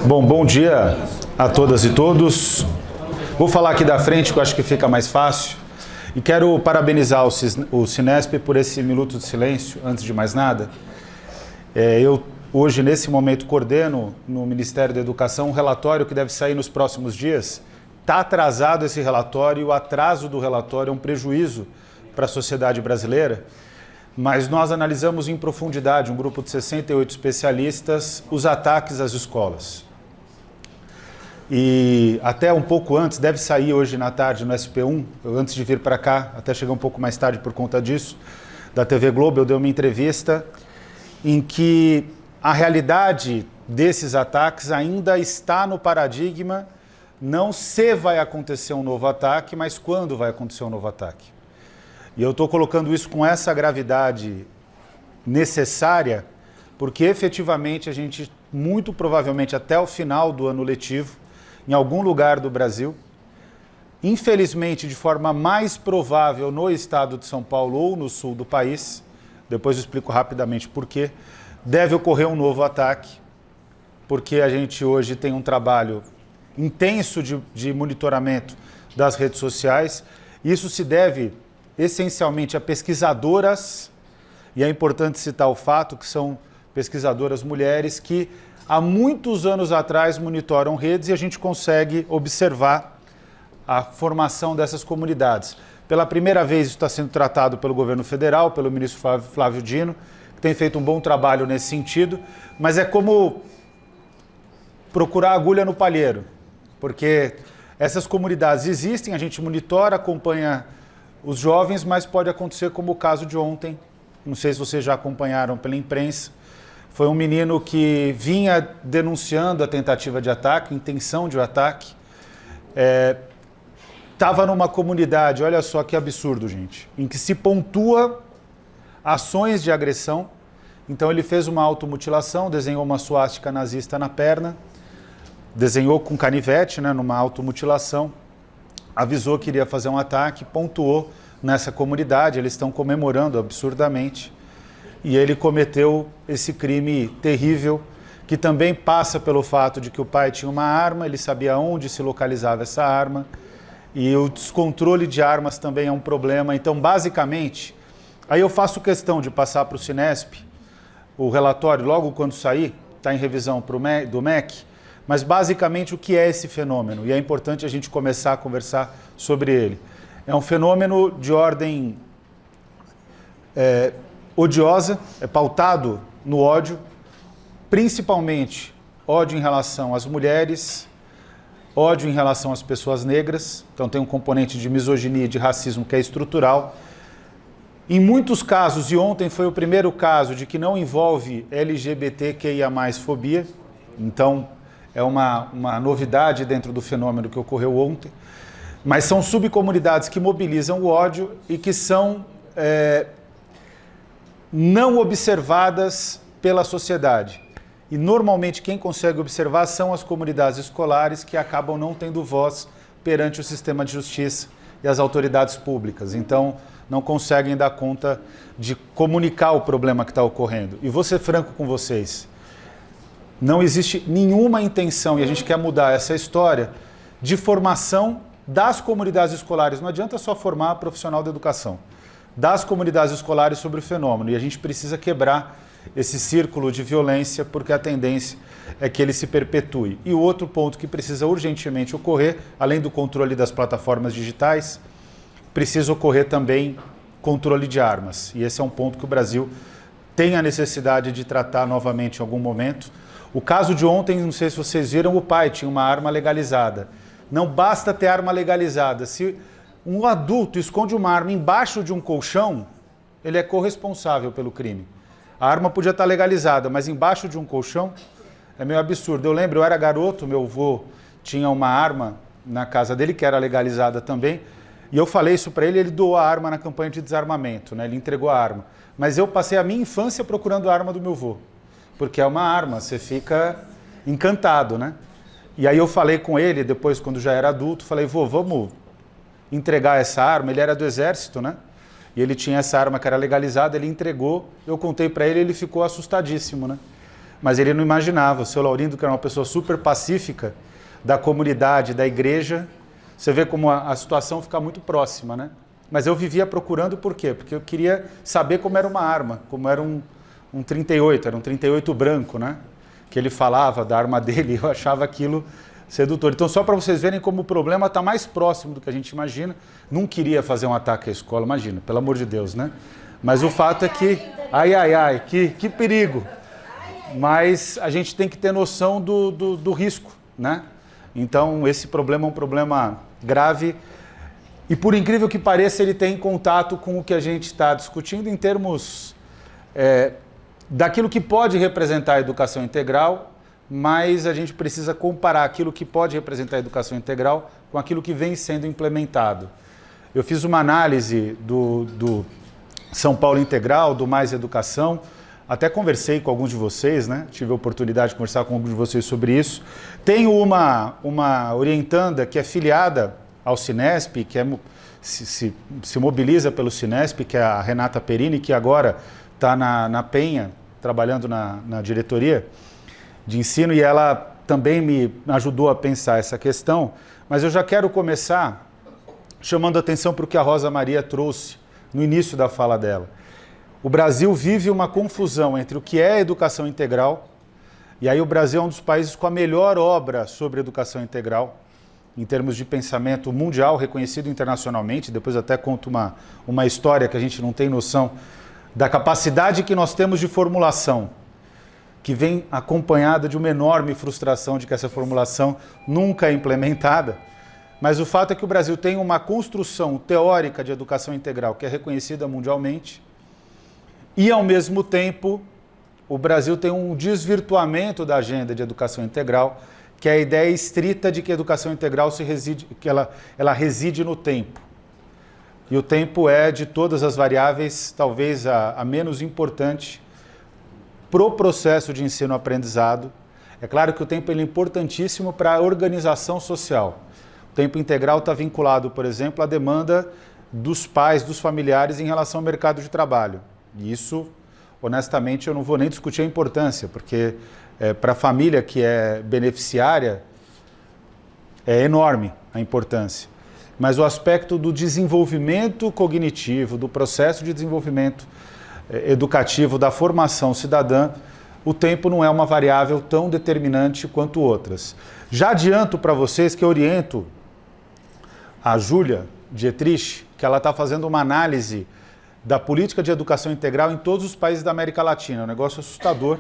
Bom dia a todas e todos. Vou falar aqui da frente, que eu acho que fica mais fácil. E quero parabenizar o Cinesp por esse minuto de silêncio, antes de mais nada. Eu, hoje, nesse momento, coordeno no Ministério da Educação um relatório que deve sair nos próximos dias. Está atrasado esse relatório e o atraso do relatório é um prejuízo para a sociedade brasileira. Mas nós analisamos em profundidade, um grupo de 68 especialistas, os ataques às escolas. E até um pouco antes, deve sair hoje na tarde no SP1, antes de vir para cá, até chegar um pouco mais tarde por conta disso, da TV Globo, eu dei uma entrevista em que a realidade desses ataques ainda está no paradigma, não se vai acontecer um novo ataque, mas quando vai acontecer um novo ataque. E eu estou colocando isso com essa gravidade necessária, porque efetivamente a gente, muito provavelmente até o final do ano letivo, em algum lugar do Brasil, infelizmente de forma mais provável no estado de São Paulo ou no sul do país, depois eu explico rapidamente por quê, deve ocorrer um novo ataque, porque a gente hoje tem um trabalho intenso de monitoramento das redes sociais. Isso se deve essencialmente a pesquisadoras, e é importante citar o fato que são pesquisadoras mulheres que há muitos anos atrás monitoram redes e a gente consegue observar a formação dessas comunidades. Pela primeira vez isso está sendo tratado pelo governo federal, pelo ministro Flávio Dino, que tem feito um bom trabalho nesse sentido, mas é como procurar agulha no palheiro, porque essas comunidades existem, a gente monitora, acompanha os jovens, mas pode acontecer como o caso de ontem, não sei se vocês já acompanharam pela imprensa, foi um menino que vinha denunciando a tentativa de ataque, intenção de ataque, estava numa comunidade, olha só que absurdo, gente, em que se pontua ações de agressão. Então ele fez uma automutilação, desenhou uma suástica nazista na perna, desenhou com canivete, né, numa automutilação, avisou que iria fazer um ataque, pontuou nessa comunidade, eles estão comemorando absurdamente, e ele cometeu esse crime terrível, que também passa pelo fato de que o pai tinha uma arma, ele sabia onde se localizava essa arma, e o descontrole de armas também é um problema. Então, basicamente, aí eu faço questão de passar para o Cinesp, o relatório, logo quando sair, está em revisão do MEC, mas basicamente o que é esse fenômeno? E é importante a gente começar a conversar sobre ele. É um fenômeno de ordem odiosa, é pautado no ódio, principalmente ódio em relação às mulheres, ódio em relação às pessoas negras, então tem um componente de misoginia e de racismo que é estrutural. Em muitos casos, e ontem foi o primeiro caso de que não envolve LGBTQIA+, fobia, então é uma novidade dentro do fenômeno que ocorreu ontem, mas são subcomunidades que mobilizam o ódio e que são não observadas pela sociedade. E normalmente quem consegue observar são as comunidades escolares que acabam não tendo voz perante o sistema de justiça e as autoridades públicas. Então não conseguem dar conta de comunicar o problema que está ocorrendo. E vou ser franco com vocês, não existe nenhuma intenção, e a gente quer mudar essa história, de formação das comunidades escolares. Não adianta só formar profissional da educação, das comunidades escolares sobre o fenômeno. E a gente precisa quebrar esse círculo de violência, porque a tendência é que ele se perpetue. E o outro ponto que precisa urgentemente ocorrer, além do controle das plataformas digitais, precisa ocorrer também controle de armas. E esse é um ponto que o Brasil tem a necessidade de tratar novamente em algum momento. O caso de ontem, não sei se vocês viram, o pai tinha uma arma legalizada. Não basta ter arma legalizada. Se um adulto esconde uma arma embaixo de um colchão, ele é corresponsável pelo crime. A arma podia estar legalizada, mas embaixo de um colchão é meio absurdo. Eu lembro, eu era garoto, meu avô tinha uma arma na casa dele, que era legalizada também, e eu falei isso para ele, ele doou a arma na campanha de desarmamento, né? Ele entregou a arma. Mas eu passei a minha infância procurando a arma do meu avô, porque é uma arma, você fica encantado, né? E aí eu falei com ele, depois quando já era adulto, falei, vô, vamos entregar essa arma? Ele era do exército, né? E ele tinha essa arma que era legalizada, ele entregou, eu contei para ele, ele ficou assustadíssimo, né? mas ele não imaginava. O seu Laurindo, que era uma pessoa super pacífica, da comunidade, da igreja, você vê como a situação fica muito próxima, né? Mas eu vivia procurando por quê? Porque eu queria saber como era uma arma, como era um 38, era um 38 branco, né? Que ele falava da arma dele, eu achava aquilo sedutor. Então, só para vocês verem como o problema está mais próximo do que a gente imagina. Não queria fazer um ataque à escola, imagina, pelo amor de Deus, né? Mas o fato é que, que perigo. Mas a gente tem que ter noção do risco, né? Então, esse problema é um problema grave e, por incrível que pareça, ele tem contato com o que a gente está discutindo em termos daquilo que pode representar a educação integral, mas a gente precisa comparar aquilo que pode representar a educação integral com aquilo que vem sendo implementado. Eu fiz uma análise do São Paulo Integral, do Mais Educação, até conversei com alguns de vocês, né? Tive a oportunidade de conversar com alguns de vocês sobre isso. Tenho uma orientanda que é filiada ao Cinesp, que se mobiliza pelo Cinesp, que é a Renata Perini, que agora está na Penha, trabalhando na diretoria de ensino, e ela também me ajudou a pensar essa questão. Mas eu já quero começar chamando a atenção para o que a Rosa Maria trouxe no início da fala dela. O Brasil vive uma confusão entre o que é educação integral, e aí o Brasil é um dos países com a melhor obra sobre educação integral, em termos de pensamento mundial, reconhecido internacionalmente. Depois até conto uma história que a gente não tem noção da capacidade que nós temos de formulação, que vem acompanhada de uma enorme frustração de que essa formulação nunca é implementada. Mas o fato é que o Brasil tem uma construção teórica de educação integral que é reconhecida mundialmente, e, ao mesmo tempo, o Brasil tem um desvirtuamento da agenda de educação integral, que é a ideia estrita de que a educação integral ela reside no tempo. E o tempo é, de todas as variáveis, talvez a menos importante para o processo de ensino-aprendizado. É claro que o tempo é importantíssimo para a organização social. O tempo integral está vinculado, por exemplo, à demanda dos pais, dos familiares em relação ao mercado de trabalho. E isso, honestamente, eu não vou nem discutir a importância, porque para a família que é beneficiária é enorme a importância. Mas o aspecto do desenvolvimento cognitivo, do processo de desenvolvimento educativo, da formação cidadã, o tempo não é uma variável tão determinante quanto outras. Já adianto para vocês que eu oriento a Júlia Dietrich, que ela está fazendo uma análise da política de educação integral em todos os países da América Latina. É um negócio assustador.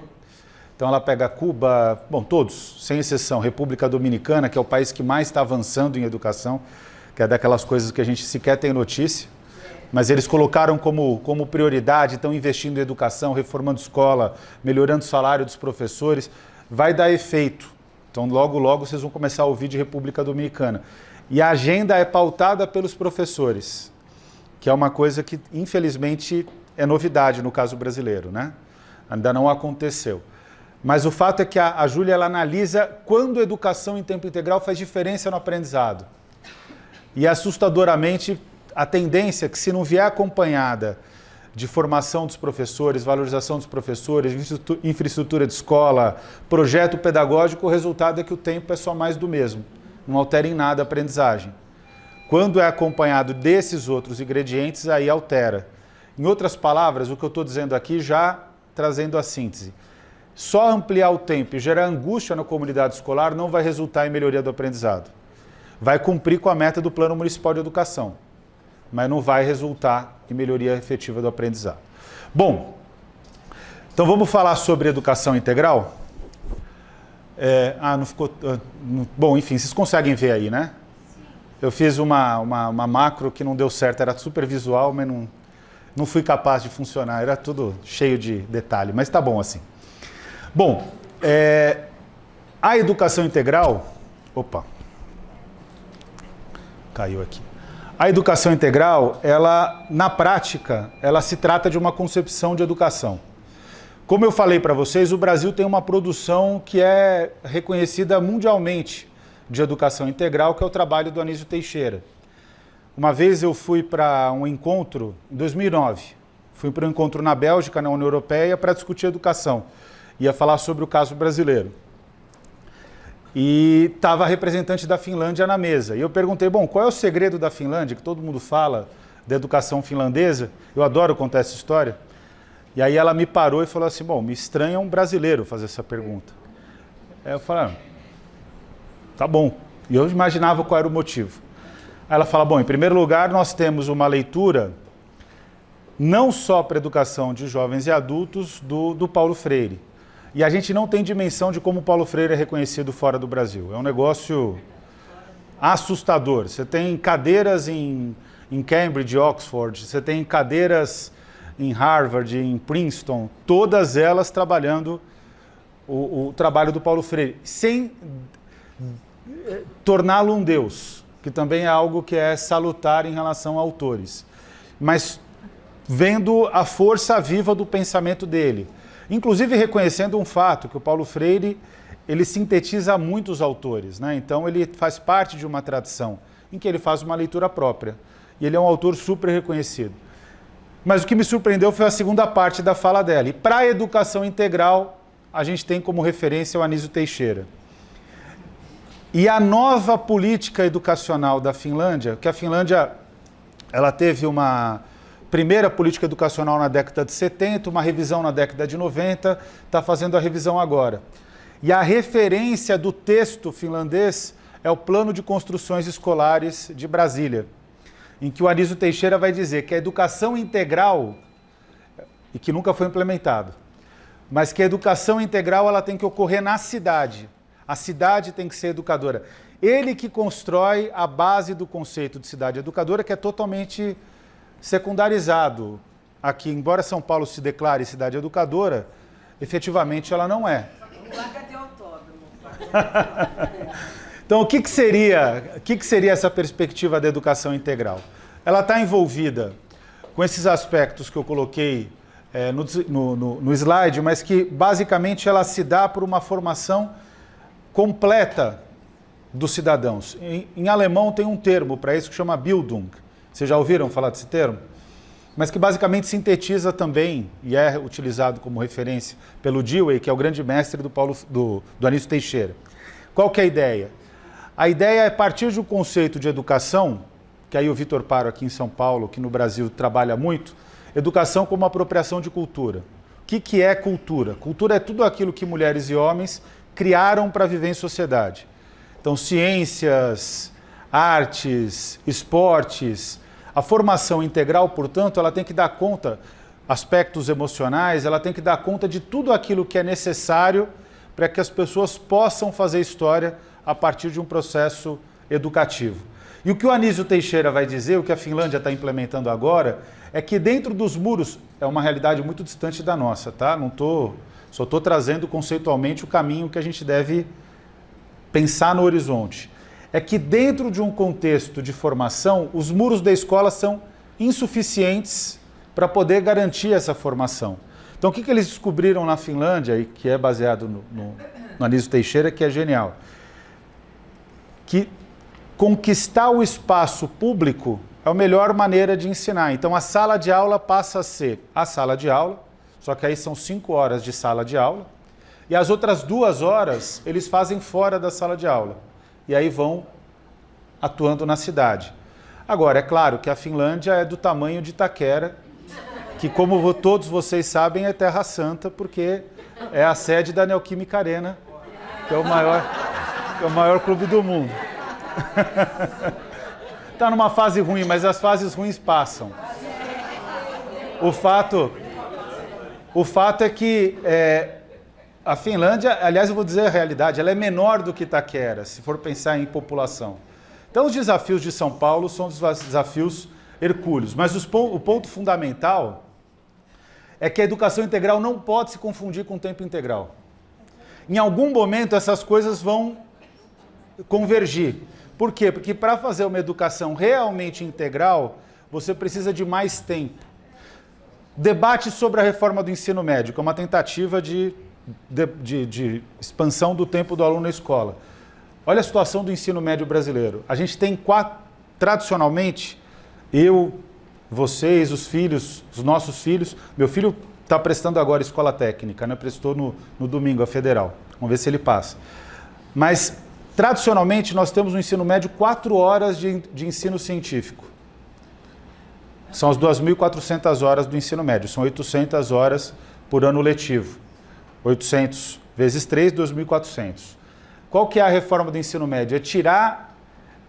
Então ela pega Cuba, bom, todos, sem exceção, República Dominicana, que é o país que mais está avançando em educação, que é daquelas coisas que a gente sequer tem notícia, mas eles colocaram como prioridade, estão investindo em educação, reformando escola, melhorando o salário dos professores, vai dar efeito. Então logo, logo vocês vão começar a ouvir de República Dominicana. E a agenda é pautada pelos professores, que é uma coisa que, infelizmente, é novidade no caso brasileiro, né? Ainda não aconteceu. Mas o fato é que a Júlia ela analisa quando a educação em tempo integral faz diferença no aprendizado. E assustadoramente, a tendência é que, se não vier acompanhada de formação dos professores, valorização dos professores, infraestrutura de escola, projeto pedagógico, o resultado é que o tempo é só mais do mesmo. Não altera em nada a aprendizagem. Quando é acompanhado desses outros ingredientes, aí altera. Em outras palavras, o que eu estou dizendo aqui, já trazendo a síntese. Só ampliar o tempo e gerar angústia na comunidade escolar não vai resultar em melhoria do aprendizado. Vai cumprir com a meta do Plano Municipal de Educação, mas não vai resultar em melhoria efetiva do aprendizado. Bom, então vamos falar sobre educação integral? Não ficou... Bom, enfim, vocês conseguem ver aí, né? Eu fiz uma macro que não deu certo, era super visual, mas não fui capaz de funcionar, era tudo cheio de detalhe, mas tá bom assim. Bom, a educação integral... Opa, caiu aqui. A educação integral, ela, na prática, ela se trata de uma concepção de educação. Como eu falei para vocês, o Brasil tem uma produção que é reconhecida mundialmente de educação integral, que é o trabalho do Anísio Teixeira. Uma vez eu fui para um encontro, em 2009, fui para um encontro na Bélgica, na União Europeia, para discutir educação. ia falar sobre o caso brasileiro. E estava a representante da Finlândia na mesa. E eu perguntei, bom, qual é o segredo da Finlândia, que todo mundo fala da educação finlandesa? Eu adoro contar essa história. E aí ela me parou e falou assim, bom, me estranha um brasileiro fazer essa pergunta. Aí eu falei, tá bom. E eu imaginava qual era o motivo. Aí ela fala, bom, em primeiro lugar, nós temos uma leitura não só para a educação de jovens e adultos do Paulo Freire. E a gente não tem dimensão de como o Paulo Freire é reconhecido fora do Brasil. É um negócio assustador. Você tem cadeiras em Cambridge, Oxford, você tem cadeiras em Harvard, em Princeton, todas elas trabalhando o trabalho do Paulo Freire, sem torná-lo um deus, que também é algo que é salutar em relação a autores. Mas vendo a força viva do pensamento dele. Inclusive reconhecendo um fato, que o Paulo Freire, ele sintetiza muitos autores, né? Então ele faz parte de uma tradição em que ele faz uma leitura própria. E ele é um autor super reconhecido. Mas o que me surpreendeu foi a segunda parte da fala dela. E para a educação integral, a gente tem como referência o Anísio Teixeira. E a nova política educacional da Finlândia, que a Finlândia ela teve uma primeira política educacional na década de 70, uma revisão na década de 90, está fazendo a revisão agora. E a referência do texto finlandês é o Plano de Construções Escolares de Brasília, em que o Anísio Teixeira vai dizer que a educação integral, e que nunca foi implementado, mas que a educação integral ela tem que ocorrer na cidade. A cidade tem que ser educadora. Ele que constrói a base do conceito de cidade educadora, que é totalmente secundarizado aqui. Embora São Paulo se declare cidade educadora, efetivamente ela não é. Então, o que seria essa perspectiva da educação integral? Ela está envolvida com esses aspectos que eu coloquei no slide, mas que basicamente ela se dá por uma formação completa dos cidadãos. Em alemão tem um termo para isso que chama Bildung. Vocês já ouviram falar desse termo? Mas que basicamente sintetiza também, e é utilizado como referência pelo Dewey, que é o grande mestre do Anísio Teixeira. Qual que é a ideia? A ideia é partir de um conceito de educação, que aí o Vitor Paro aqui em São Paulo, que no Brasil trabalha muito, educação como apropriação de cultura. O que é cultura? Cultura é tudo aquilo que mulheres e homens criaram para viver em sociedade. Então, ciências, artes, esportes, a formação integral, portanto, ela tem que dar conta, aspectos emocionais, ela tem que dar conta de tudo aquilo que é necessário para que as pessoas possam fazer história a partir de um processo educativo. E o que o Anísio Teixeira vai dizer, o que a Finlândia está implementando agora, é que dentro dos muros, é uma realidade muito distante da nossa, tá? Só estou trazendo conceitualmente o caminho que a gente deve pensar no horizonte. É que dentro de um contexto de formação, os muros da escola são insuficientes para poder garantir essa formação. Então, o que eles descobriram na Finlândia, e que é baseado no Anísio Teixeira, que é genial, que conquistar o espaço público é a melhor maneira de ensinar. Então, a sala de aula passa a ser a sala de aula, só que aí são 5 horas de sala de aula, e as outras 2 horas eles fazem fora da sala de aula. E aí vão atuando na cidade. Agora, é claro que a Finlândia é do tamanho de Itaquera, que como todos vocês sabem é Terra Santa, porque é a sede da Neoquímica Arena, que é o maior clube do mundo. Está numa fase ruim, mas as fases ruins passam. O fato é que a Finlândia, aliás, eu vou dizer a realidade, ela é menor do que Itaquera, se for pensar em população. Então, os desafios de São Paulo são os desafios hercúleos, mas o ponto fundamental é que a educação integral não pode se confundir com o tempo integral. Em algum momento, essas coisas vão convergir. Por quê? Porque para fazer uma educação realmente integral, você precisa de mais tempo. Debate sobre a reforma do ensino médio, que é uma tentativa de expansão do tempo do aluno na escola. Olha a situação do ensino médio brasileiro. A gente tem tradicionalmente, eu, vocês, os nossos filhos, meu filho está prestando agora escola técnica, né? Prestou no domingo a federal. Vamos ver se ele passa. Mas, tradicionalmente, nós temos no ensino médio 4 horas de ensino científico. São as 2.400 horas do ensino médio, são 800 horas por ano letivo. 800 vezes 3, 2.400. Qual que é a reforma do ensino médio? É tirar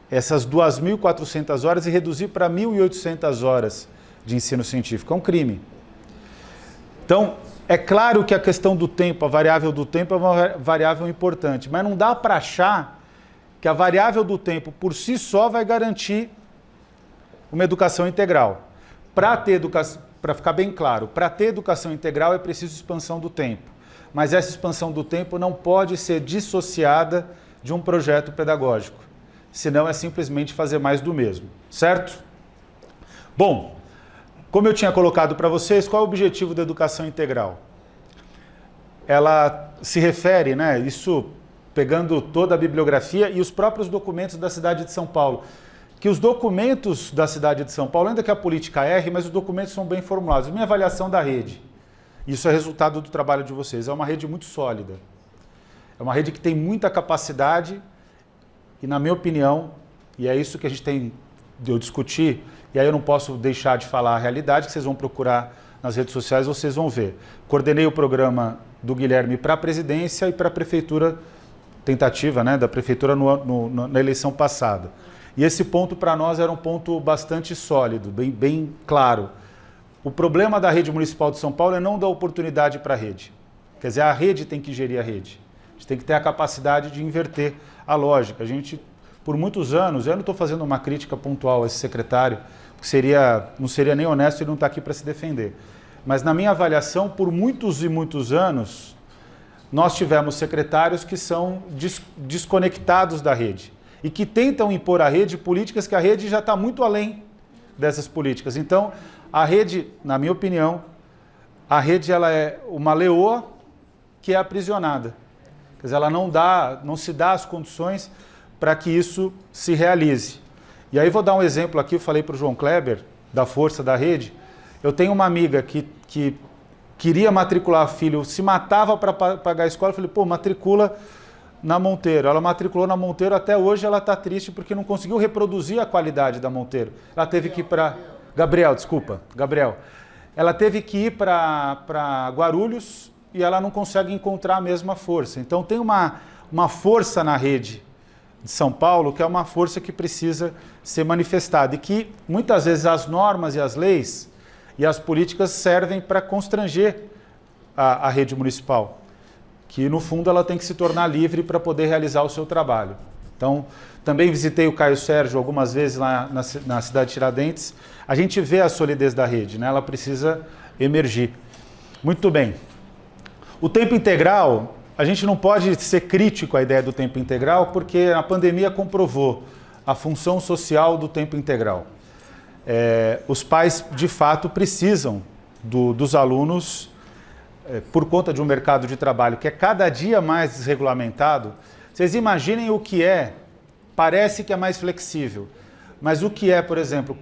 essas 2.400 horas e reduzir para 1.800 horas de ensino científico. É um crime. Então, é claro que a questão do tempo, a variável do tempo é uma variável importante, mas não dá para achar que a variável do tempo por si só vai garantir uma educação integral. Para ficar bem claro, para ter educação integral é preciso expansão do tempo. Mas essa expansão do tempo não pode ser dissociada de um projeto pedagógico. Senão é simplesmente fazer mais do mesmo, certo? Bom, como eu tinha colocado para vocês, qual é o objetivo da educação integral? Ela se refere, né, isso pegando toda a bibliografia e os próprios documentos da cidade de São Paulo, que os documentos da cidade de São Paulo, ainda que a política erre, mas os documentos são bem formulados. Minha avaliação da rede, isso é resultado do trabalho de vocês, é uma rede muito sólida. É uma rede que tem muita capacidade e, na minha opinião, e é isso que a gente tem de eu discutir, e aí eu não posso deixar de falar a realidade, que vocês vão procurar nas redes sociais, vocês vão ver. Coordenei o programa do Guilherme para a presidência e para a prefeitura, tentativa, né, da prefeitura na eleição passada. E esse ponto para nós era um ponto bastante sólido, bem claro. O problema da rede municipal de São Paulo é não dar oportunidade para a rede. Quer dizer, a rede tem que gerir a rede. A gente tem que ter a capacidade de inverter a lógica. A gente, por muitos anos, eu não estou fazendo uma crítica pontual a esse secretário, porque não seria nem honesto ele não estar aqui para se defender. Mas na minha avaliação, por muitos e muitos anos, nós tivemos secretários que são desconectados da rede e que tentam impor à rede políticas que a rede já está muito além dessas políticas. Então, a rede, na minha opinião, a rede ela é uma leoa que é aprisionada. Quer dizer, ela não se dá as condições para que isso se realize. E aí vou dar um exemplo aqui, eu falei para o João Kleber, da força da rede. Eu tenho uma amiga que queria matricular filho, se matava para pagar a escola, eu falei, pô, matricula na Monteiro. Ela matriculou na Monteiro, até hoje ela está triste porque não conseguiu reproduzir a qualidade da Monteiro. Ela teve que ir para... Gabriel. Ela teve que ir para Guarulhos e ela não consegue encontrar a mesma força. Então tem uma força na rede de São Paulo que é uma força que precisa ser manifestada e que muitas vezes as normas e as leis e as políticas servem para constranger a rede municipal, que no fundo ela tem que se tornar livre para poder realizar o seu trabalho. Então, também visitei o Caio Sérgio algumas vezes lá na cidade de Tiradentes. A gente vê a solidez da rede, né? Ela precisa emergir. Muito bem. O tempo integral, a gente não pode ser crítico à ideia do tempo integral, porque a pandemia comprovou a função social do tempo integral. Os pais, de fato, precisam dos alunos por conta de um mercado de trabalho que é cada dia mais desregulamentado. Vocês imaginem o que parece que é mais flexível, mas o que é, por exemplo,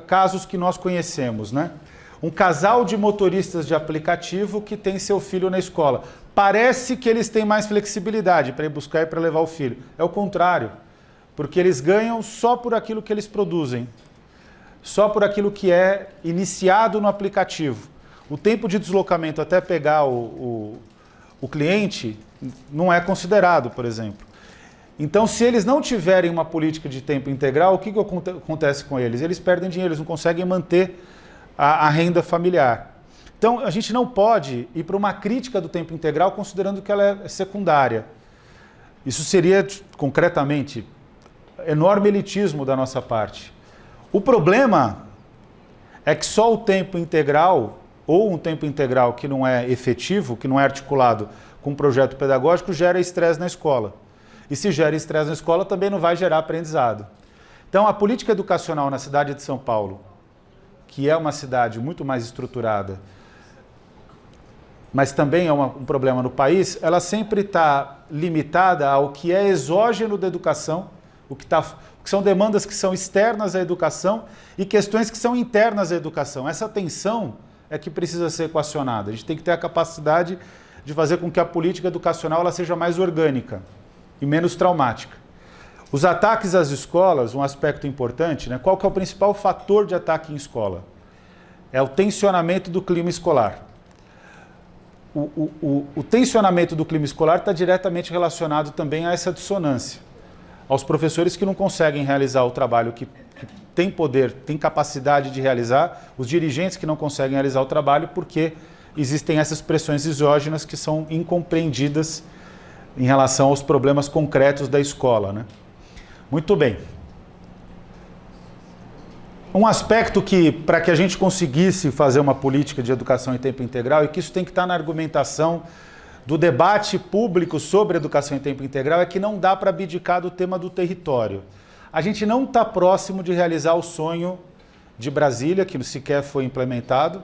casos que nós conhecemos, né? Um casal de motoristas de aplicativo que tem seu filho na escola. Parece que eles têm mais flexibilidade para ir buscar e para levar o filho. É o contrário, porque eles ganham só por aquilo que eles produzem, só por aquilo que é iniciado no aplicativo. O tempo de deslocamento até pegar o cliente não é considerado, por exemplo. Então, se eles não tiverem uma política de tempo integral, o que acontece com eles? Eles perdem dinheiro, eles não conseguem manter a renda familiar. Então, a gente não pode ir para uma crítica do tempo integral considerando que ela é secundária. Isso seria, concretamente, enorme elitismo da nossa parte. O problema é que só o tempo integral, ou um tempo integral que não é efetivo, que não é articulado com um projeto pedagógico, gera estresse na escola. E se gera estresse na escola, também não vai gerar aprendizado. Então, a política educacional na cidade de São Paulo, que é uma cidade muito mais estruturada, mas também é um problema no país, ela sempre está limitada ao que é exógeno da educação, o que são demandas que são externas à educação e questões que são internas à educação. Essa tensão é que precisa ser equacionada. A gente tem que ter a capacidade de fazer com que a política educacional ela seja mais orgânica e menos traumática. Os ataques às escolas, um aspecto importante, né? Qual que é o principal fator de ataque em escola? É o tensionamento do clima escolar. O tensionamento do clima escolar está diretamente relacionado também a essa dissonância. Aos professores que não conseguem realizar o trabalho que tem poder, tem capacidade de realizar, os dirigentes que não conseguem realizar o trabalho porque existem essas pressões exógenas que são incompreendidas em relação aos problemas concretos da escola, né? Muito bem. Um aspecto que, para que a gente conseguisse fazer uma política de educação em tempo integral, e que isso tem que estar na argumentação do debate público sobre educação em tempo integral, é que não dá para abdicar do tema do território. A gente não está próximo de realizar o sonho de Brasília, que sequer foi implementado,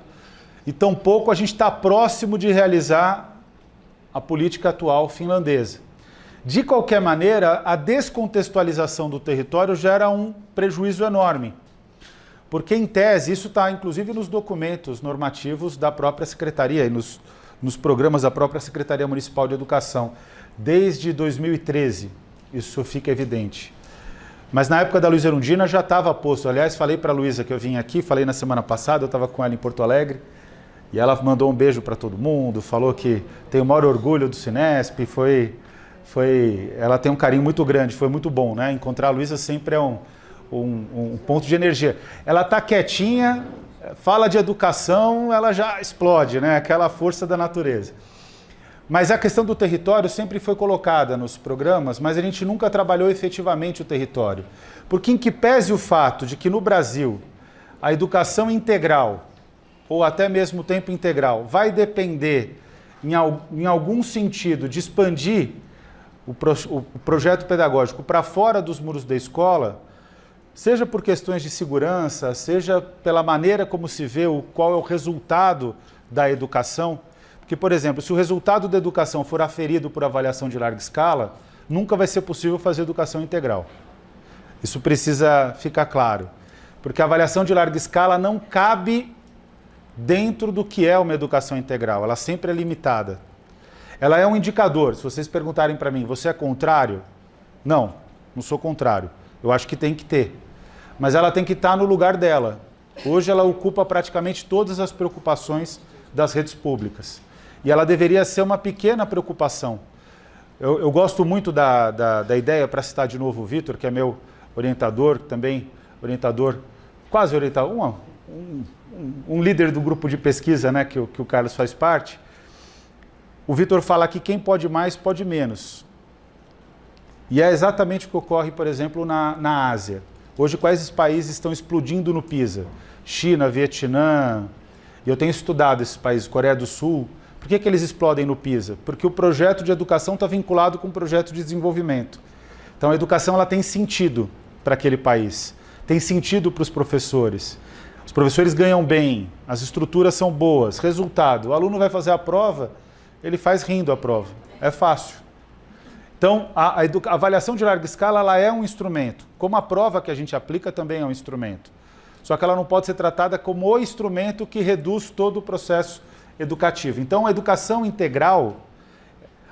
e tampouco a gente está próximo de realizar a política atual finlandesa. De qualquer maneira, a descontextualização do território gera um prejuízo enorme, porque, em tese, isso está inclusive nos documentos normativos da própria Secretaria e nos programas da própria Secretaria Municipal de Educação. Desde 2013, isso fica evidente. Mas na época da Luísa Erundina já estava posto. Aliás, falei para a Luísa que eu vim aqui, falei na semana passada, eu estava com ela em Porto Alegre, e ela mandou um beijo para todo mundo, falou que tem o maior orgulho do Cinesp, ela tem um carinho muito grande, foi muito bom, né? Encontrar a Luísa sempre é um ponto de energia. Ela está quietinha, fala de educação, ela já explode, né? Aquela força da natureza. Mas a questão do território sempre foi colocada nos programas, mas a gente nunca trabalhou efetivamente o território. Porque em que pese o fato de que no Brasil a educação integral, ou até mesmo tempo integral, vai depender, em algum sentido, de expandir o projeto pedagógico para fora dos muros da escola, seja por questões de segurança, seja pela maneira como se vê qual é o resultado da educação. Porque, por exemplo, se o resultado da educação for aferido por avaliação de larga escala, nunca vai ser possível fazer educação integral. Isso precisa ficar claro. Porque a avaliação de larga escala não cabe dentro do que é uma educação integral. Ela sempre é limitada. Ela é um indicador. Se vocês perguntarem para mim, você é contrário? Não, não sou contrário. Eu acho que tem que ter. Mas ela tem que estar no lugar dela. Hoje ela ocupa praticamente todas as preocupações das redes públicas. E ela deveria ser uma pequena preocupação. Eu gosto muito da ideia, para citar de novo o Vitor, que é meu orientador, também orientador, quase orientador, um líder do grupo de pesquisa, né, que o Carlos faz parte. O Vitor fala que quem pode mais, pode menos. E é exatamente o que ocorre, por exemplo, na Ásia. Hoje, quais países estão explodindo no PISA? China, Vietnã. E eu tenho estudado esses países, Coreia do Sul. Por que eles explodem no PISA? Porque o projeto de educação está vinculado com o projeto de desenvolvimento. Então, a educação ela tem sentido para aquele país. Tem sentido para os professores. Os professores ganham bem, as estruturas são boas. Resultado, o aluno vai fazer a prova, ele faz rindo a prova. É fácil. Então, a avaliação de larga escala ela é um instrumento. Como a prova que a gente aplica também é um instrumento. Só que ela não pode ser tratada como o instrumento que reduz todo o processo educativo. Então, a educação integral,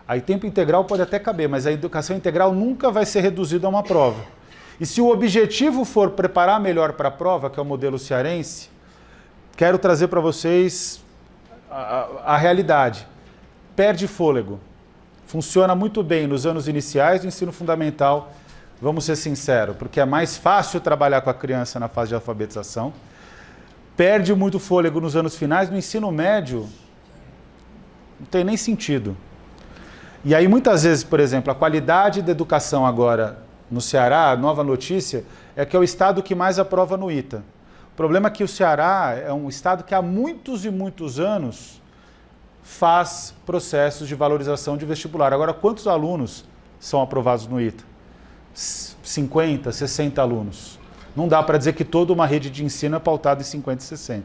aí tempo integral pode até caber, mas a educação integral nunca vai ser reduzida a uma prova. E se o objetivo for preparar melhor para a prova, que é o modelo cearense, quero trazer para vocês a realidade. Perde fôlego. Funciona muito bem nos anos iniciais do ensino fundamental, vamos ser sinceros, porque é mais fácil trabalhar com a criança na fase de alfabetização. Perde muito fôlego nos anos finais, no ensino médio não tem nem sentido. E aí muitas vezes, por exemplo, a qualidade da educação agora no Ceará, a nova notícia, é que é o estado que mais aprova no ITA. O problema é que o Ceará é um estado que há muitos e muitos anos faz processos de valorização de vestibular. Agora, quantos alunos são aprovados no ITA? 50, 60 alunos. Não dá para dizer que toda uma rede de ensino é pautada em 50 e 60.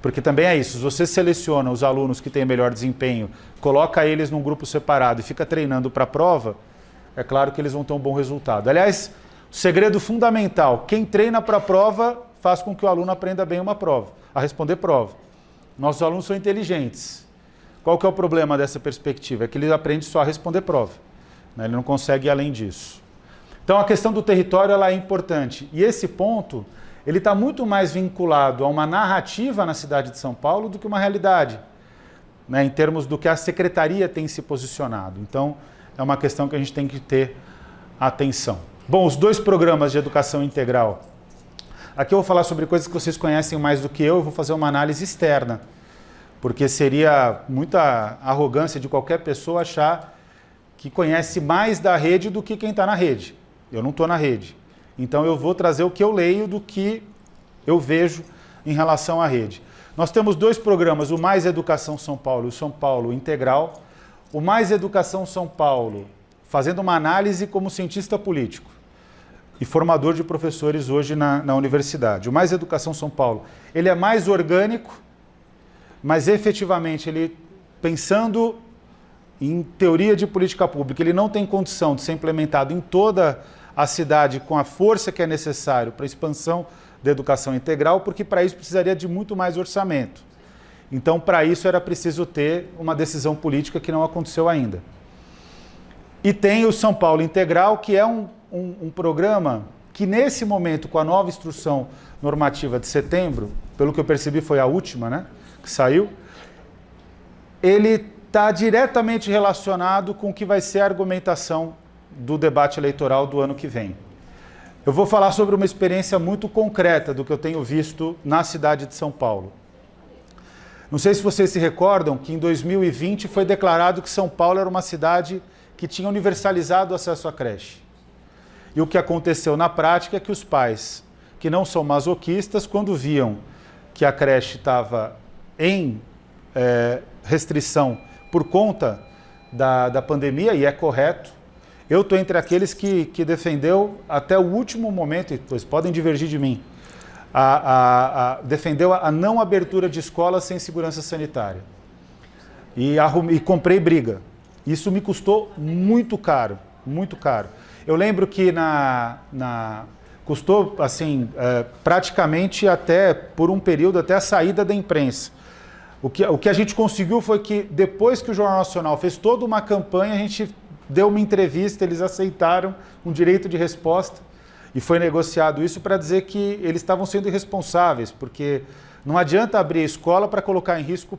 Porque também é isso, se você seleciona os alunos que têm melhor desempenho, coloca eles num grupo separado e fica treinando para a prova, é claro que eles vão ter um bom resultado. Aliás, o segredo fundamental, quem treina para a prova faz com que o aluno aprenda bem uma prova, a responder prova. nossos alunos são inteligentes. Qual que é o problema dessa perspectiva? É que ele aprende só a responder prova, né? Ele não consegue ir além disso. Então a questão do território ela é importante. E esse ponto ele está muito mais vinculado a uma narrativa na cidade de São Paulo do que uma realidade, né? Em termos do que a secretaria tem se posicionado. Então é uma questão que a gente tem que ter atenção. Bom, os 2 programas de educação integral. Aqui eu vou falar sobre coisas que vocês conhecem mais do que eu vou fazer uma análise externa. Porque seria muita arrogância de qualquer pessoa achar que conhece mais da rede do que quem está na rede. Eu não estou na rede. Então eu vou trazer o que eu leio do que eu vejo em relação à rede. Nós temos 2 programas, o Mais Educação São Paulo e o São Paulo Integral. O Mais Educação São Paulo, fazendo uma análise como cientista político e formador de professores hoje na universidade. O Mais Educação São Paulo, ele é mais orgânico, mas efetivamente ele, pensando em teoria de política pública, ele não tem condição de ser implementado em toda a cidade com a força que é necessário para a expansão da educação integral, porque para isso precisaria de muito mais orçamento. Então, para isso era preciso ter uma decisão política que não aconteceu ainda. E tem o São Paulo Integral, que é um programa que nesse momento, com a nova instrução normativa de setembro, pelo que eu percebi foi a última, né? Que saiu, ele está diretamente relacionado com o que vai ser a argumentação do debate eleitoral do ano que vem. Eu vou falar sobre uma experiência muito concreta do que eu tenho visto na cidade de São Paulo. Não sei se vocês se recordam que em 2020 foi declarado que São Paulo era uma cidade que tinha universalizado o acesso à creche. E o que aconteceu na prática é que os pais, que não são masoquistas, quando viam que a creche estava em restrição por conta da pandemia, e é correto, eu estou entre aqueles que defendeu até o último momento, e vocês podem divergir de mim, defendeu a não abertura de escolas sem segurança sanitária. E comprei briga. Isso me custou muito caro, muito caro. Eu lembro que custou assim, praticamente até por um período, até a saída da imprensa. O que a gente conseguiu foi que depois que o Jornal Nacional fez toda uma campanha, a gente deu uma entrevista, eles aceitaram um direito de resposta e foi negociado isso para dizer que eles estavam sendo irresponsáveis, porque não adianta abrir a escola para colocar em risco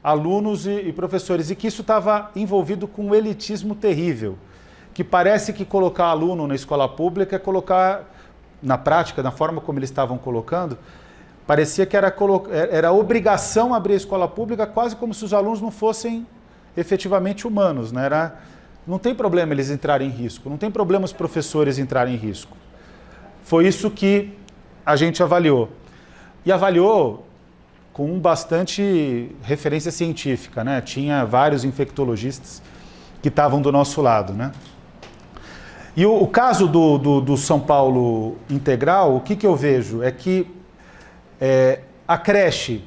alunos e professores, e que isso estava envolvido com um elitismo terrível, que parece que colocar aluno na escola pública é colocar, na prática, na forma como eles estavam colocando, parecia que era obrigação abrir a escola pública, quase como se os alunos não fossem efetivamente humanos, né? Não tem problema eles entrarem em risco, não tem problema os professores entrarem em risco. Foi isso que a gente avaliou. E avaliou com bastante referência científica, né? Tinha vários infectologistas que estavam do nosso lado, né? E o caso do São Paulo Integral, o que eu vejo é que a creche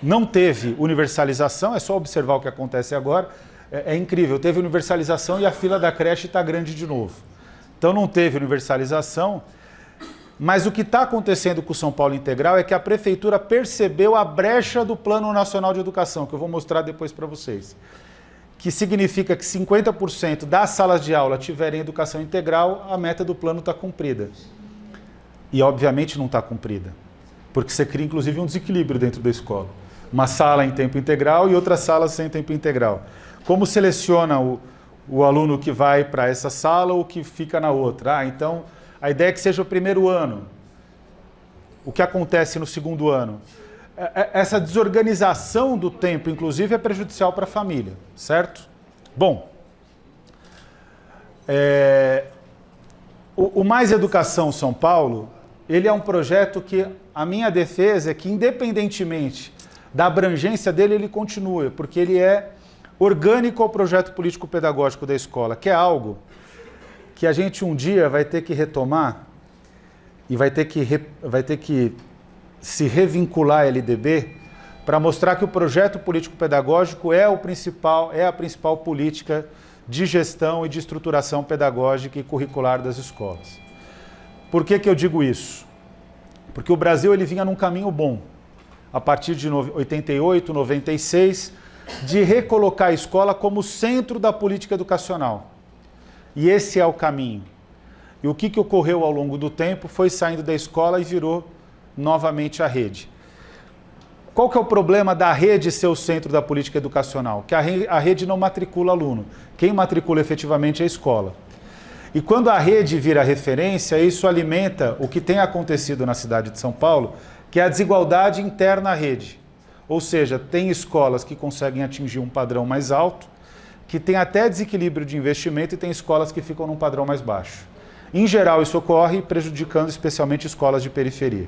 não teve universalização, é só observar o que acontece agora, é incrível, teve universalização e a fila da creche está grande de novo. Então não teve universalização, mas o que está acontecendo com o São Paulo Integral é que a prefeitura percebeu a brecha do Plano Nacional de Educação, que eu vou mostrar depois para vocês, que significa que 50% das salas de aula tiverem educação integral, a meta do plano está cumprida. E obviamente não está cumprida, porque você cria inclusive um desequilíbrio dentro da escola. Uma sala em tempo integral e outra sala sem tempo integral. Como seleciona o aluno que vai para essa sala ou que fica na outra? Então, a ideia é que seja o primeiro ano. O que acontece no segundo ano? Essa desorganização do tempo, inclusive, é prejudicial para a família, certo? Bom, o Mais Educação São Paulo, ele é um projeto que a minha defesa é que, independentemente da abrangência dele, ele continua, porque ele é orgânico ao projeto político-pedagógico da escola, que é algo que a gente um dia vai ter que retomar e vai ter que se revincular à LDB para mostrar que o projeto político-pedagógico é a principal política de gestão e de estruturação pedagógica e curricular das escolas. Por que eu digo isso? Porque o Brasil ele vinha num caminho bom. a partir de 88, 96, de recolocar a escola como centro da política educacional. E esse é o caminho. E o que ocorreu ao longo do tempo foi saindo da escola e virou novamente a rede. Qual que é o problema da rede ser o centro da política educacional? Que a rede não matricula aluno. Quem matricula efetivamente é a escola. E quando a rede vira referência, isso alimenta o que tem acontecido na cidade de São Paulo, que é a desigualdade interna à rede. Ou seja, tem escolas que conseguem atingir um padrão mais alto, que tem até desequilíbrio de investimento, e tem escolas que ficam num padrão mais baixo. Em geral, isso ocorre prejudicando especialmente escolas de periferia.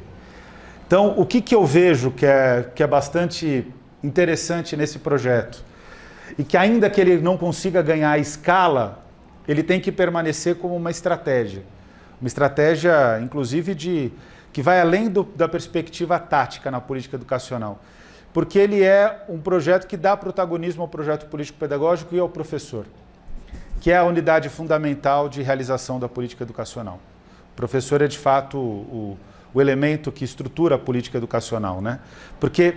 Então, o que eu vejo que é bastante interessante nesse projeto, e que ainda que ele não consiga ganhar a escala, ele tem que permanecer como uma estratégia, inclusive, que vai além da perspectiva tática na política educacional, porque ele é um projeto que dá protagonismo ao projeto político-pedagógico e ao professor, que é a unidade fundamental de realização da política educacional. O professor é, de fato, o elemento que estrutura a política educacional, né? Porque,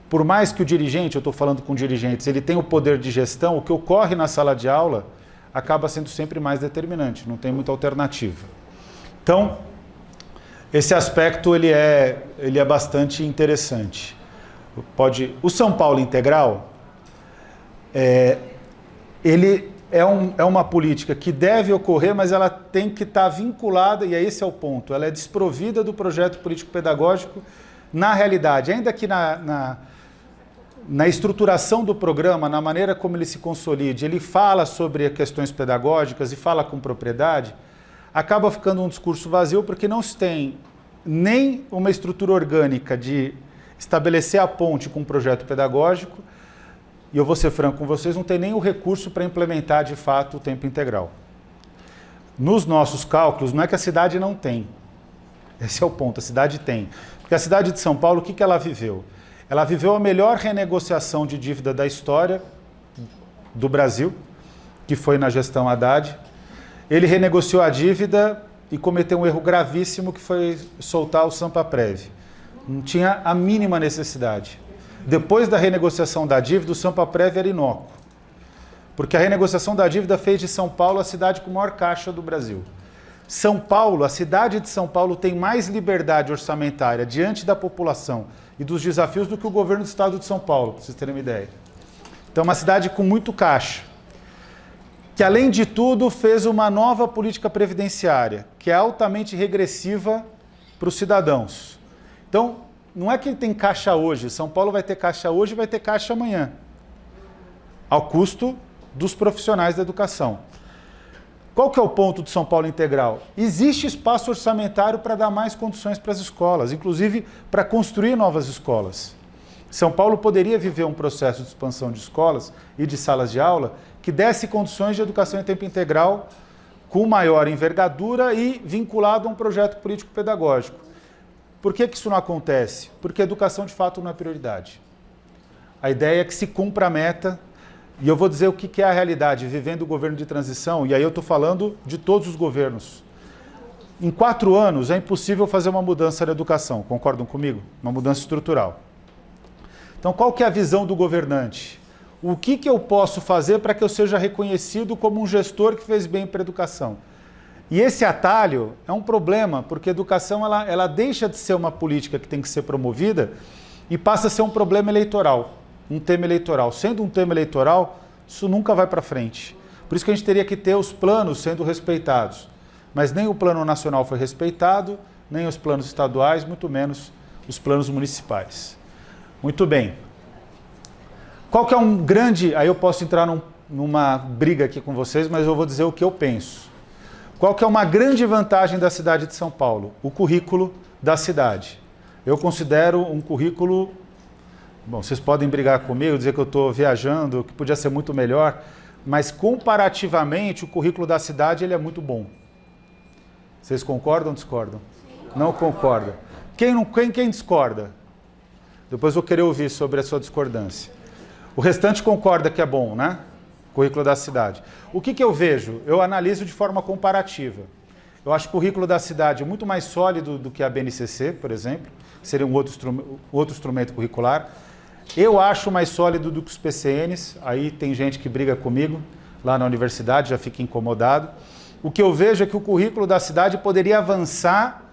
por mais que o dirigente, eu estou falando com dirigentes, ele tem o poder de gestão, o que ocorre na sala de aula acaba sendo sempre mais determinante, não tem muita alternativa. Então, esse aspecto ele é bastante interessante. O São Paulo Integral, ele é uma política que deve ocorrer, mas ela tem que estar vinculada, e esse é o ponto, ela é desprovida do projeto político-pedagógico na realidade, ainda que na estruturação do programa, na maneira como ele se consolide, ele fala sobre questões pedagógicas e fala com propriedade, acaba ficando um discurso vazio porque não se tem nem uma estrutura orgânica de estabelecer a ponte com um projeto pedagógico, e eu vou ser franco com vocês, não tem nem o recurso para implementar de fato o tempo integral. Nos nossos cálculos, não é que a cidade não tem, esse é o ponto, a cidade tem. Porque a cidade de São Paulo, o que ela viveu? Ela viveu a melhor renegociação de dívida da história do Brasil, que foi na gestão Haddad. Ele renegociou a dívida e cometeu um erro gravíssimo, que foi soltar o Sampaprev. Não tinha a mínima necessidade. Depois da renegociação da dívida, o Sampaprev era inócuo. Porque a renegociação da dívida fez de São Paulo a cidade com maior caixa do Brasil. São Paulo, a cidade de São Paulo tem mais liberdade orçamentária diante da população e dos desafios do que o governo do estado de São Paulo, para vocês terem uma ideia. Então, uma cidade com muito caixa, que além de tudo fez uma nova política previdenciária, que é altamente regressiva para os cidadãos. Então, não é que tem caixa hoje, São Paulo vai ter caixa hoje e vai ter caixa amanhã, ao custo dos profissionais da educação. Qual que é o ponto do São Paulo Integral? Existe espaço orçamentário para dar mais condições para as escolas, inclusive para construir novas escolas. São Paulo poderia viver um processo de expansão de escolas e de salas de aula que desse condições de educação em tempo integral com maior envergadura e vinculado a um projeto político-pedagógico. Por que isso não acontece? Porque a educação de fato não é prioridade. A ideia é que se cumpra a meta. E eu vou dizer o que é a realidade, vivendo o governo de transição, e aí eu estou falando de todos os governos. Em 4 anos é impossível fazer uma mudança na educação, concordam comigo? Uma mudança estrutural. Então, qual que é a visão do governante? O que eu posso fazer para que eu seja reconhecido como um gestor que fez bem para a educação? E esse atalho é um problema, porque a educação ela deixa de ser uma política que tem que ser promovida e passa a ser um problema eleitoral. Um tema eleitoral. Sendo um tema eleitoral, isso nunca vai para frente. Por isso que a gente teria que ter os planos sendo respeitados. Mas nem o plano nacional foi respeitado, nem os planos estaduais, muito menos os planos municipais. Muito bem. Qual que é um grande... Aí eu posso entrar numa briga aqui com vocês, mas eu vou dizer o que eu penso. Qual que é uma grande vantagem da cidade de São Paulo? O currículo da cidade. Eu considero um currículo... Bom, vocês podem brigar comigo, dizer que eu estou viajando, que podia ser muito melhor, mas comparativamente o currículo da cidade ele é muito bom. Vocês concordam ou discordam? Sim. Não concordam. Quem discorda? Depois eu vou querer ouvir sobre a sua discordância. O restante concorda que é bom, né? Currículo da cidade. O que eu vejo? Eu analiso de forma comparativa. Eu acho o currículo da cidade muito mais sólido do que a BNCC, por exemplo, seria um outro instrumento curricular. Eu acho mais sólido do que os PCNs, aí tem gente que briga comigo lá na universidade, já fica incomodado. O que eu vejo é que o currículo da cidade poderia avançar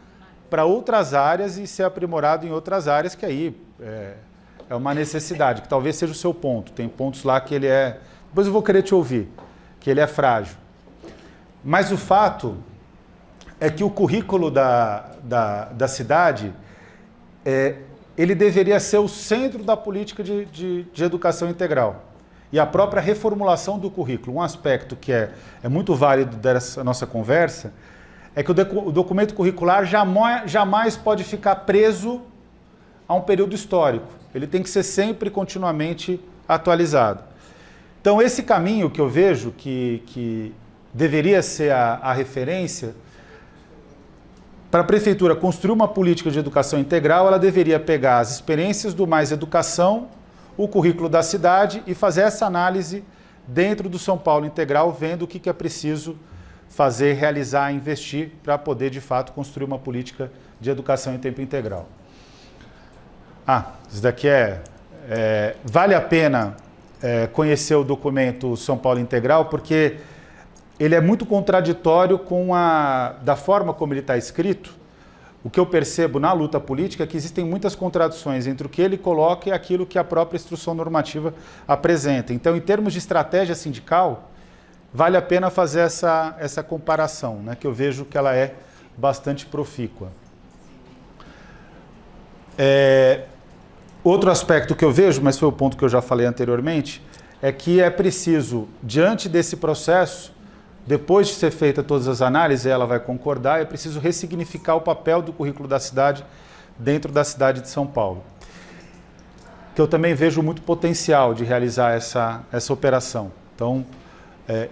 para outras áreas e ser aprimorado em outras áreas, que aí é uma necessidade, que talvez seja o seu ponto. Tem pontos lá que ele é... Depois eu vou querer te ouvir, que ele é frágil. Mas o fato é que o currículo da cidade, ele deveria ser o centro da política de educação integral. E a própria reformulação do currículo, um aspecto que é muito válido dessa nossa conversa, é que o documento curricular jamais pode ficar preso a um período histórico. Ele tem que ser sempre, continuamente atualizado. Então, esse caminho que eu vejo que deveria ser a referência, para a prefeitura construir uma política de educação integral, ela deveria pegar as experiências do Mais Educação, o currículo da cidade e fazer essa análise dentro do São Paulo Integral, vendo o que é preciso fazer, realizar, investir para poder, de fato, construir uma política de educação em tempo integral. Isso daqui vale a pena conhecer o documento São Paulo Integral, porque ele é muito contraditório da forma como ele está escrito. O que eu percebo na luta política é que existem muitas contradições entre o que ele coloca e aquilo que a própria instrução normativa apresenta. Então, em termos de estratégia sindical, vale a pena fazer essa comparação, né, que eu vejo que ela é bastante profícua. Outro aspecto que eu vejo, mas foi o ponto que eu já falei anteriormente, é que é preciso, diante desse processo, depois de ser feita todas as análises, ela vai concordar, é preciso ressignificar o papel do currículo da cidade dentro da cidade de São Paulo. Que eu também vejo muito potencial de realizar essa operação. Então,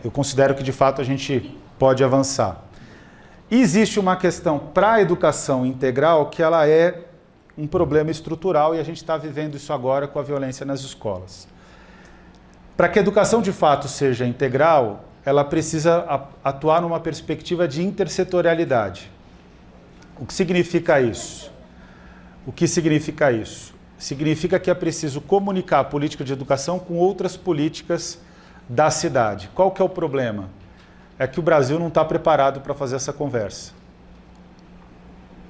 eu considero que, de fato, a gente pode avançar. E existe uma questão para a educação integral que ela é um problema estrutural e a gente está vivendo isso agora com a violência nas escolas. Para que a educação, de fato, seja integral, ela precisa atuar numa perspectiva de intersetorialidade. O que significa isso? Significa que é preciso comunicar a política de educação com outras políticas da cidade. Qual que é o problema? É que o Brasil não está preparado para fazer essa conversa.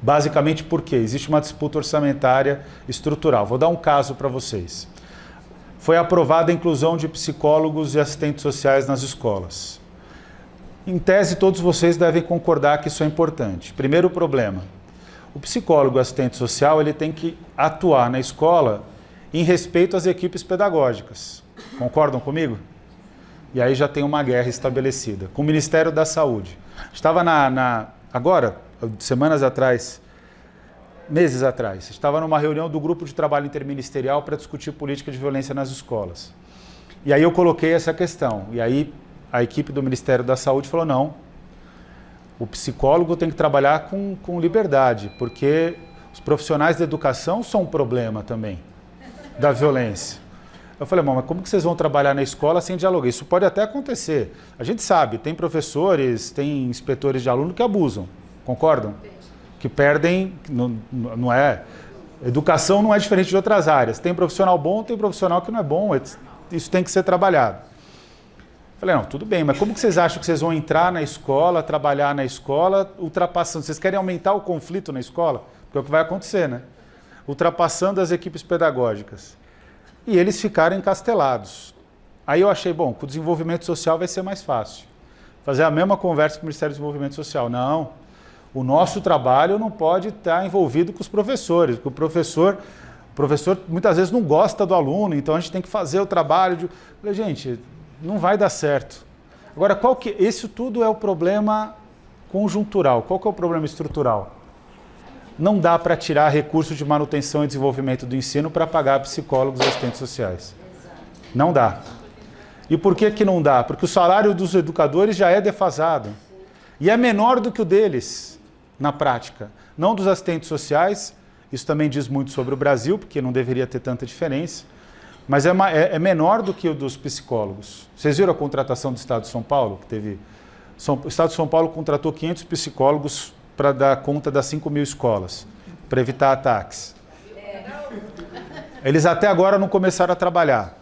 Basicamente porque existe uma disputa orçamentária estrutural. Vou dar um caso para vocês. Foi aprovada a inclusão de psicólogos e assistentes sociais nas escolas. Em tese, todos vocês devem concordar que isso é importante. Primeiro problema, o psicólogo e o assistente social ele tem que atuar na escola em respeito às equipes pedagógicas. Concordam comigo? E aí já tem uma guerra estabelecida. Com o Ministério da Saúde. Estava agora, semanas atrás, meses atrás, estava numa reunião do Grupo de Trabalho Interministerial para discutir política de violência nas escolas. E aí eu coloquei essa questão. E aí a equipe do Ministério da Saúde falou, não, o psicólogo tem que trabalhar com liberdade, porque os profissionais da educação são um problema também da violência. Eu falei, mas como que vocês vão trabalhar na escola sem dialogar? Isso pode até acontecer. A gente sabe, tem professores, tem inspetores de aluno que abusam, concordam? Que perdem, não é... Educação não é diferente de outras áreas. Tem profissional bom, tem profissional que não é bom. Isso tem que ser trabalhado. Falei, não, tudo bem, mas como que vocês acham que vocês vão entrar na escola, trabalhar na escola, ultrapassando? Vocês querem aumentar o conflito na escola? Porque é o que vai acontecer, né? Ultrapassando as equipes pedagógicas. E eles ficaram encastelados. Aí eu achei, bom, com o desenvolvimento social vai ser mais fácil. Fazer a mesma conversa com o Ministério do Desenvolvimento Social. Não, o nosso trabalho não pode estar envolvido com os professores, porque o professor muitas vezes não gosta do aluno, então a gente tem que fazer o trabalho de... Eu falei, gente, não vai dar certo. Agora, isso tudo é o problema conjuntural. Qual que é o problema estrutural? Não dá para tirar recursos de manutenção e desenvolvimento do ensino para pagar psicólogos e assistentes sociais. Não dá. E por que não dá? Porque o salário dos educadores já é defasado. E é menor do que o deles, na prática. Não dos assistentes sociais, isso também diz muito sobre o Brasil, porque não deveria ter tanta diferença, mas é menor do que o dos psicólogos. Vocês viram a contratação do Estado de São Paulo, que teve O Estado de São Paulo contratou 500 psicólogos para dar conta das 5.000 escolas, para evitar ataques. Eles até agora não começaram a trabalhar.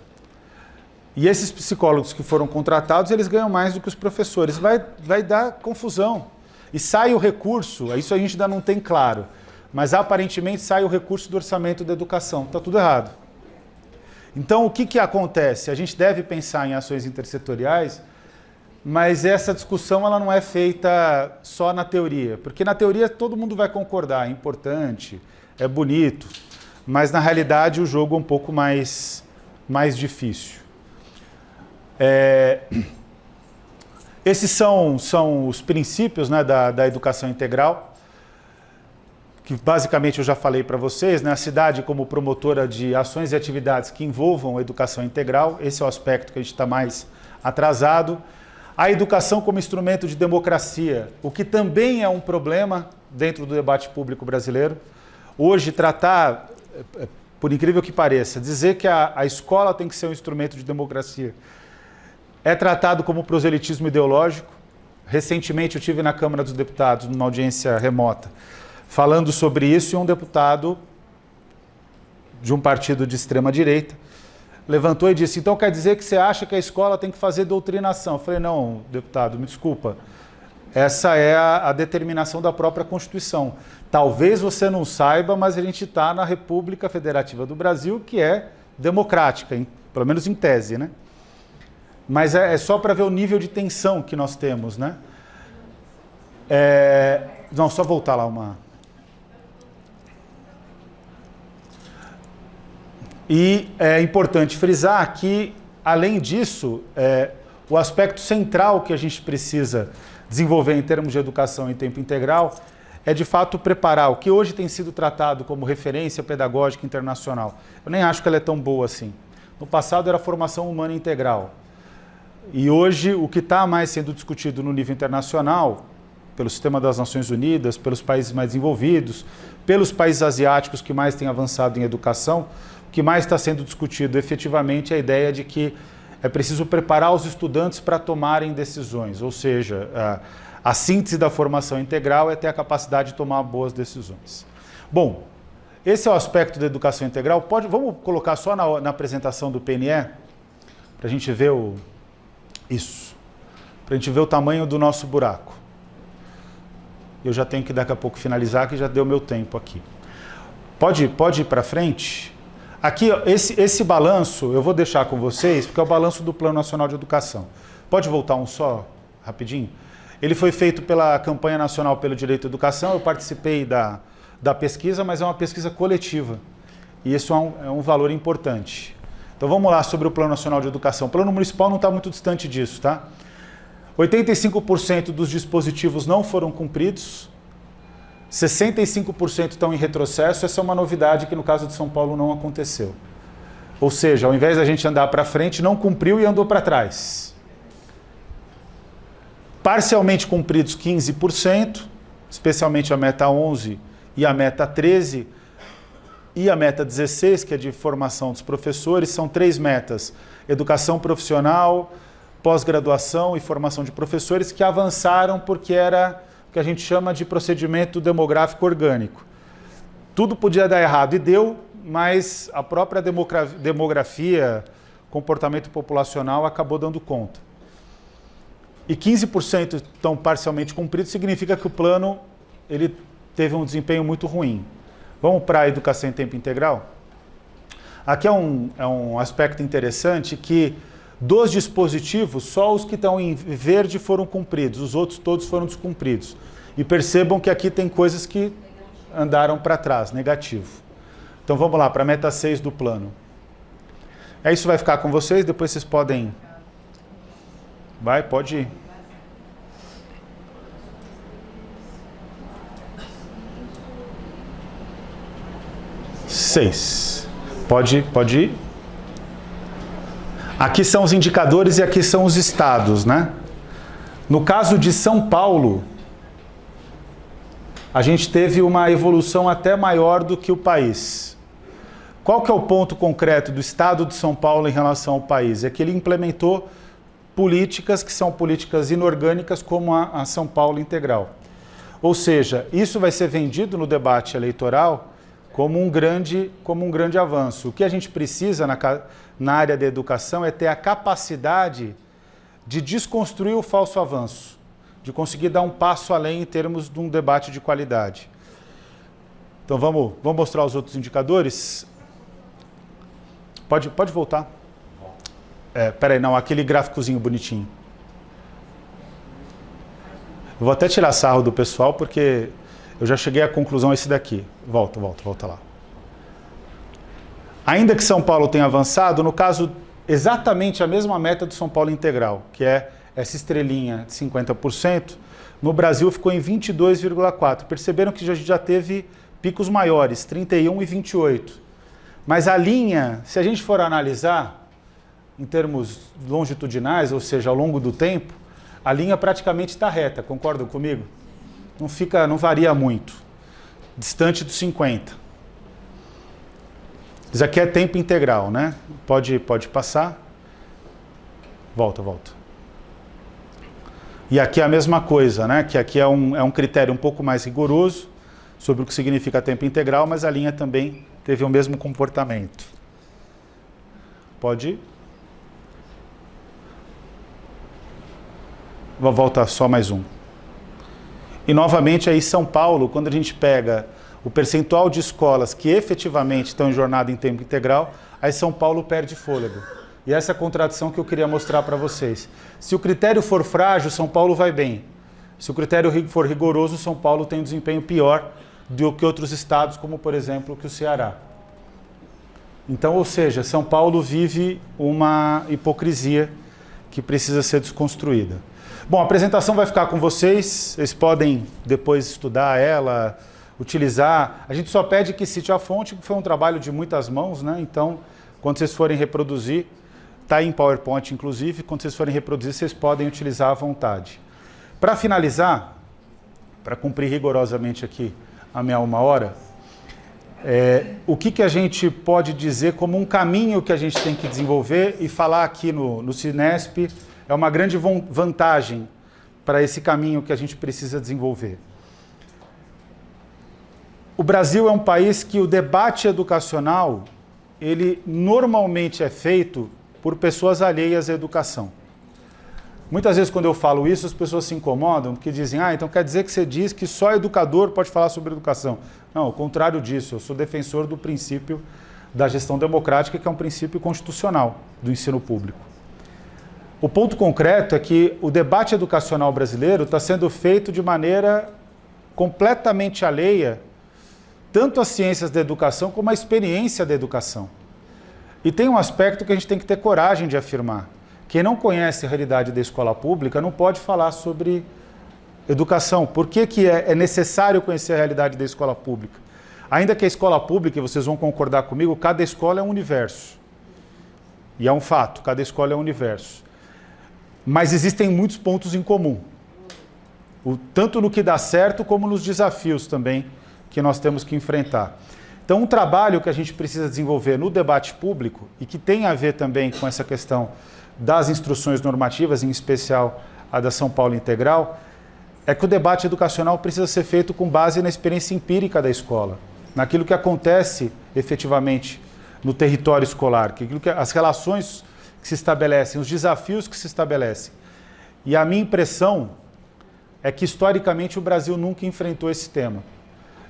E esses psicólogos que foram contratados, eles ganham mais do que os professores. Vai dar confusão. E sai o recurso, isso a gente ainda não tem claro, mas aparentemente sai o recurso do orçamento da educação. Está tudo errado. Então, o que acontece? A gente deve pensar em ações intersetoriais, mas essa discussão ela não é feita só na teoria, porque na teoria todo mundo vai concordar, é importante, é bonito, mas na realidade o jogo é um pouco mais difícil. Esses são os princípios, né, da educação integral, que basicamente eu já falei para vocês, né, a cidade como promotora de ações e atividades que envolvam a educação integral, esse é o aspecto que a gente está mais atrasado. A educação como instrumento de democracia, o que também é um problema dentro do debate público brasileiro. Hoje, tratar, por incrível que pareça, dizer que a escola tem que ser um instrumento de democracia é tratado como proselitismo ideológico. Recentemente eu estive na Câmara dos Deputados, numa audiência remota, falando sobre isso, e um deputado de um partido de extrema-direita levantou e disse, então quer dizer que você acha que a escola tem que fazer doutrinação? Eu falei, não, deputado, me desculpa. Essa é a determinação da própria Constituição. Talvez você não saiba, mas a gente está na República Federativa do Brasil, que é democrática, pelo menos em tese, né? Mas é só para ver o nível de tensão que nós temos, né? Não, só voltar lá uma... E é importante frisar que, além disso, o aspecto central que a gente precisa desenvolver em termos de educação em tempo integral é, de fato, preparar o que hoje tem sido tratado como referência pedagógica internacional. Eu nem acho que ela é tão boa assim. No passado era a formação humana integral. E hoje o que está mais sendo discutido no nível internacional, pelo sistema das Nações Unidas, pelos países mais desenvolvidos, pelos países asiáticos que mais têm avançado em educação, o que mais está sendo discutido efetivamente é a ideia de que é preciso preparar os estudantes para tomarem decisões, ou seja, a síntese da formação integral é ter a capacidade de tomar boas decisões. Bom, esse é o aspecto da educação integral. Vamos colocar só na apresentação do PNE, para a gente ver isso, para a gente ver o tamanho do nosso buraco. Eu já tenho que daqui a pouco finalizar, que já deu meu tempo aqui. Pode ir para frente? Aqui, esse balanço eu vou deixar com vocês, porque é o balanço do Plano Nacional de Educação. Pode voltar um só, rapidinho? Ele foi feito pela Campanha Nacional pelo Direito à Educação, eu participei da pesquisa, mas é uma pesquisa coletiva. E isso é um valor importante. Então vamos lá sobre o Plano Nacional de Educação. O Plano Municipal não está muito distante disso, tá? 85% dos dispositivos não foram cumpridos, 65% estão em retrocesso. Essa é uma novidade que no caso de São Paulo não aconteceu. Ou seja, ao invés da gente andar para frente, não cumpriu e andou para trás. Parcialmente cumpridos 15%, especialmente a meta 11 e a meta 13 e a meta 16, que é de formação dos professores. São 3 metas: educação profissional, pós-graduação e formação de professores, que avançaram porque era o que a gente chama de procedimento demográfico orgânico. Tudo podia dar errado e deu, mas a própria demografia, comportamento populacional acabou dando conta. E 15% estão parcialmente cumpridos, significa que o plano ele teve um desempenho muito ruim. Vamos para a educação em tempo integral? Aqui é um aspecto interessante que dos dispositivos, só os que estão em verde foram cumpridos, os outros todos foram descumpridos. E percebam que aqui tem coisas que andaram para trás, negativo. Então vamos lá, para a meta 6 do plano. Isso vai ficar com vocês, depois vocês podem... Pode ir. Seis. Pode ir. Aqui são os indicadores e aqui são os estados, né? No caso de São Paulo, a gente teve uma evolução até maior do que o país. Qual que é o ponto concreto do estado de São Paulo em relação ao país? É que ele implementou políticas que são políticas inorgânicas, como a São Paulo Integral. Ou seja, isso vai ser vendido no debate eleitoral como um grande avanço. O que a gente precisa na área da educação é ter a capacidade de desconstruir o falso avanço, de conseguir dar um passo além em termos de um debate de qualidade. Então vamos mostrar os outros indicadores? Pode voltar. Peraí, não, aquele gráficozinho bonitinho. Eu vou até tirar sarro do pessoal, porque eu já cheguei à conclusão esse daqui. Volta lá. Ainda que São Paulo tenha avançado, no caso, exatamente a mesma meta do São Paulo Integral, que é essa estrelinha de 50%, no Brasil ficou em 22,4%. Perceberam que a gente já teve picos maiores, 31 e 28. Mas a linha, se a gente for analisar em termos longitudinais, ou seja, ao longo do tempo, a linha praticamente está reta, concordam comigo? Não varia muito, distante dos 50. Isso aqui é tempo integral, né? Pode passar. Volta. E aqui é a mesma coisa, né? Que aqui é um critério um pouco mais rigoroso sobre o que significa tempo integral, mas a linha também teve o mesmo comportamento. Pode ir. Vou voltar só mais um. E novamente aí São Paulo, quando a gente pega o percentual de escolas que efetivamente estão em jornada em tempo integral, aí São Paulo perde fôlego. E essa é a contradição que eu queria mostrar para vocês. Se o critério for frágil, São Paulo vai bem. Se o critério for rigoroso, São Paulo tem um desempenho pior do que outros estados, como por exemplo que o Ceará. Então, ou seja, São Paulo vive uma hipocrisia que precisa ser desconstruída. Bom, a apresentação vai ficar com vocês podem depois estudar ela, utilizar. A gente só pede que cite a fonte, que foi um trabalho de muitas mãos, né? Então, quando vocês forem reproduzir, está em PowerPoint inclusive, quando vocês forem reproduzir, vocês podem utilizar à vontade. Para finalizar, para cumprir rigorosamente aqui a minha 1 hora, o que a gente pode dizer como um caminho que a gente tem que desenvolver e falar aqui no Cinesp é uma grande vantagem para esse caminho que a gente precisa desenvolver. O Brasil é um país que o debate educacional, ele normalmente é feito por pessoas alheias à educação. Muitas vezes quando eu falo isso, as pessoas se incomodam, porque dizem, então quer dizer que você diz que só educador pode falar sobre educação. Não, ao contrário disso, eu sou defensor do princípio da gestão democrática, que é um princípio constitucional do ensino público. O ponto concreto é que o debate educacional brasileiro está sendo feito de maneira completamente alheia, tanto às ciências da educação como à experiência da educação. E tem um aspecto que a gente tem que ter coragem de afirmar. Quem não conhece a realidade da escola pública não pode falar sobre educação. Por que é necessário conhecer a realidade da escola pública? Ainda que a escola pública, e vocês vão concordar comigo, cada escola é um universo. E é um fato, cada escola é um universo. Mas existem muitos pontos em comum. Tanto no que dá certo, como nos desafios também que nós temos que enfrentar. Então, um trabalho que a gente precisa desenvolver no debate público, e que tem a ver também com essa questão das instruções normativas, em especial a da São Paulo Integral, é que o debate educacional precisa ser feito com base na experiência empírica da escola, naquilo que acontece efetivamente no território escolar, as relações que se estabelecem, os desafios que se estabelecem. E a minha impressão é que, historicamente, o Brasil nunca enfrentou esse tema.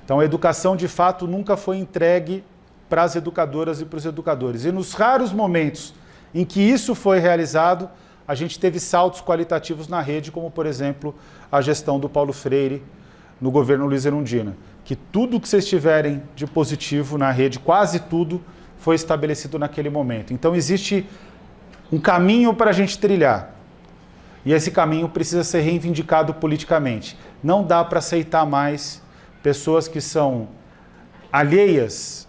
Então, a educação, de fato, nunca foi entregue para as educadoras e para os educadores. E nos raros momentos em que isso foi realizado, a gente teve saltos qualitativos na rede, como, por exemplo, a gestão do Paulo Freire no governo Luiz Erundina, que tudo que vocês tiverem de positivo na rede, quase tudo, foi estabelecido naquele momento. Então, existe um caminho para a gente trilhar. E esse caminho precisa ser reivindicado politicamente. Não dá para aceitar mais pessoas que são alheias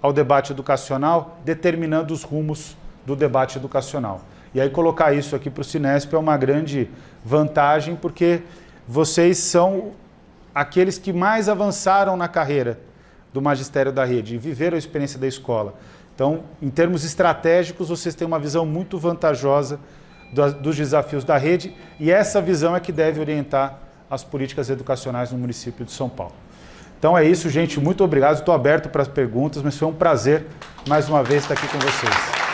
ao debate educacional, determinando os rumos do debate educacional. E aí colocar isso aqui para o Cinesp é uma grande vantagem, porque vocês são aqueles que mais avançaram na carreira do magistério da rede e viveram a experiência da escola. Então, em termos estratégicos, vocês têm uma visão muito vantajosa dos desafios da rede, e essa visão é que deve orientar as políticas educacionais no município de São Paulo. Então é isso, gente. Muito obrigado. Estou aberto para as perguntas, mas foi um prazer, mais uma vez, estar aqui com vocês.